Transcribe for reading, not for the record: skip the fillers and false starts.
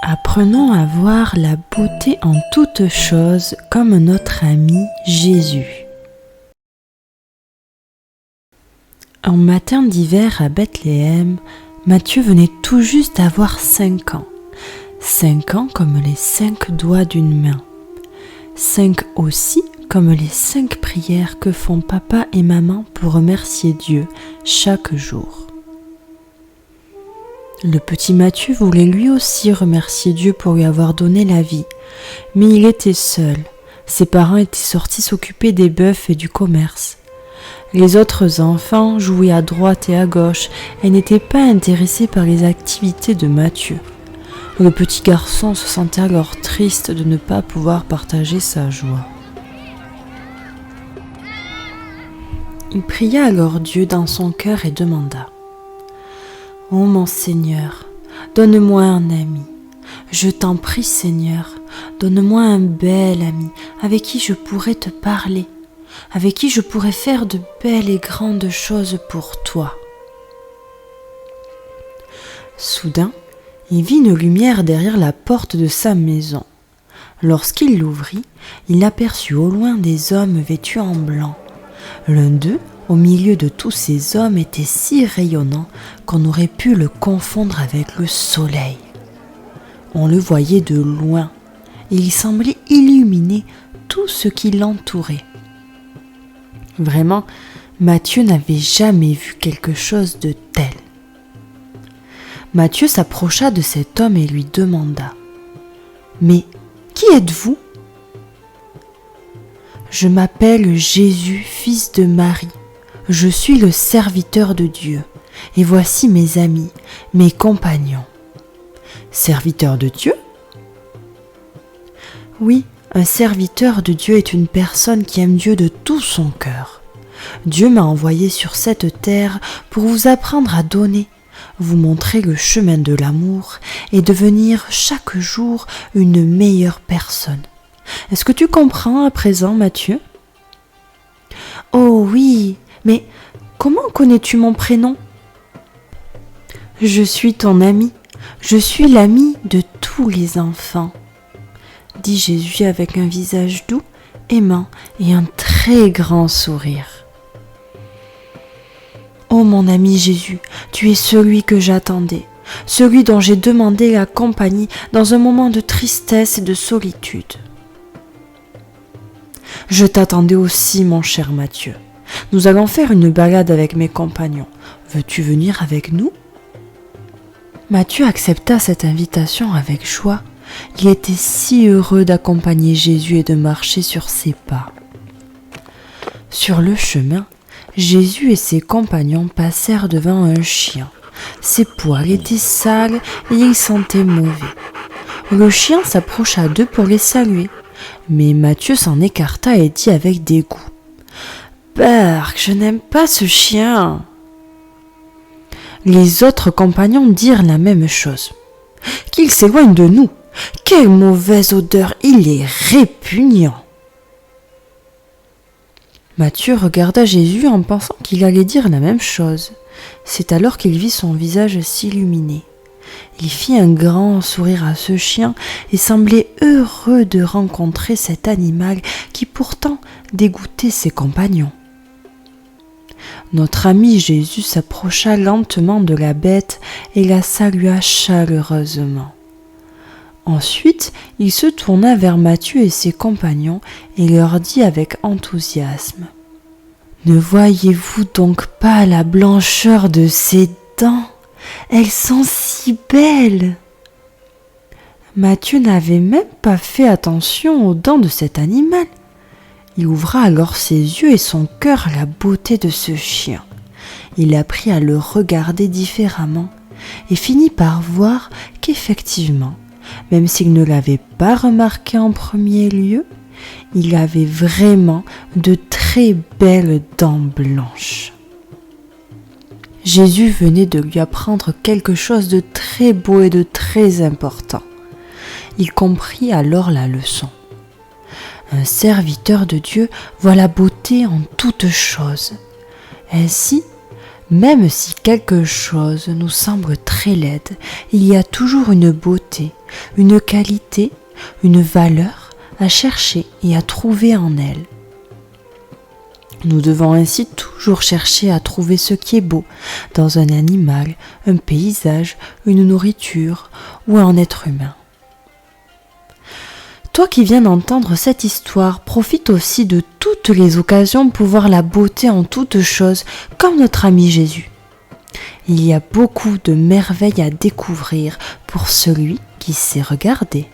Apprenons à voir la beauté en toutes choses comme notre ami Jésus. Un matin d'hiver à Bethléem, Matthieu venait tout juste d'avoir 5 ans. 5 ans comme les 5 doigts d'une main. 5 aussi comme les 5 prières que font papa et maman pour remercier Dieu chaque jour. Le petit Matthieu voulait lui aussi remercier Dieu pour lui avoir donné la vie, mais il était seul. Ses parents étaient sortis s'occuper des bœufs et du commerce. Les autres enfants jouaient à droite et à gauche et n'étaient pas intéressés par les activités de Matthieu. Le petit garçon se sentait alors triste de ne pas pouvoir partager sa joie. Il pria alors Dieu dans son cœur et demanda : « Ô mon Seigneur, donne-moi un ami. Je t'en prie, Seigneur, donne-moi un bel ami avec qui je pourrais te parler, avec qui je pourrais faire de belles et grandes choses pour toi. » Soudain, il vit une lumière derrière la porte de sa maison. Lorsqu'il l'ouvrit, il aperçut au loin des hommes vêtus en blanc. L'un d'eux, au milieu de tous ces hommes, était si rayonnant qu'on aurait pu le confondre avec le soleil. On le voyait de loin et il semblait illuminer tout ce qui l'entourait. Vraiment, Matthieu n'avait jamais vu quelque chose de tel. Matthieu s'approcha de cet homme et lui demanda : « Mais qui êtes-vous ? » ?»« Je m'appelle Jésus, fils de Marie. Je suis le serviteur de Dieu. Et voici mes amis, mes compagnons. » »« Serviteur de Dieu ? » ?»« Oui, un serviteur de Dieu est une personne qui aime Dieu de tout son cœur. Dieu m'a envoyé sur cette terre pour vous apprendre à donner, vous montrer le chemin de l'amour et devenir chaque jour une meilleure personne. Est-ce que tu comprends à présent, Matthieu ? Oh oui, mais comment connais-tu mon prénom ? Je suis ton ami, je suis l'ami de tous les enfants, dit Jésus avec un visage doux, aimant et un très grand sourire. Oh mon ami Jésus, tu es celui que j'attendais, celui dont j'ai demandé la compagnie dans un moment de tristesse et de solitude. Je t'attendais aussi, mon cher Matthieu. Nous allons faire une balade avec mes compagnons. Veux-tu venir avec nous ? Matthieu accepta cette invitation avec joie. Il était si heureux d'accompagner Jésus et de marcher sur ses pas. Sur le chemin, Jésus et ses compagnons passèrent devant un chien. Ses poils étaient sales et il sentait mauvais. Le chien s'approcha d'eux pour les saluer, mais Matthieu s'en écarta et dit avec dégoût : « Berk, je n'aime pas ce chien. » Les autres compagnons dirent la même chose. « Qu'il s'éloigne de nous. Quelle mauvaise odeur, il est répugnant. » Matthieu regarda Jésus en pensant qu'il allait dire la même chose. C'est alors qu'il vit son visage s'illuminer. Il fit un grand sourire à ce chien et semblait heureux de rencontrer cet animal qui pourtant dégoûtait ses compagnons. Notre ami Jésus s'approcha lentement de la bête et la salua chaleureusement. Ensuite, il se tourna vers Matthieu et ses compagnons et leur dit avec enthousiasme : « Ne voyez-vous donc pas la blancheur de ses dents ? Elles sont si belles !» Matthieu n'avait même pas fait attention aux dents de cet animal. Il ouvra alors ses yeux et son cœur à la beauté de ce chien. Il apprit à le regarder différemment et finit par voir qu'effectivement, même s'il ne l'avait pas remarqué en premier lieu, il avait vraiment de très belles dents blanches. Jésus venait de lui apprendre quelque chose de très beau et de très important. Il comprit alors la leçon. Un serviteur de Dieu voit la beauté en toutes choses. Ainsi, Même si quelque chose nous semble très laide, il y a toujours une beauté, une qualité, une valeur à chercher et à trouver en elle. Nous devons ainsi toujours chercher à trouver ce qui est beau dans un animal, un paysage, une nourriture ou un être humain. Toi qui viens d'entendre cette histoire, profite aussi de toutes les occasions pour voir la beauté en toutes choses, comme notre ami Jésus. Il y a beaucoup de merveilles à découvrir pour celui qui sait regarder.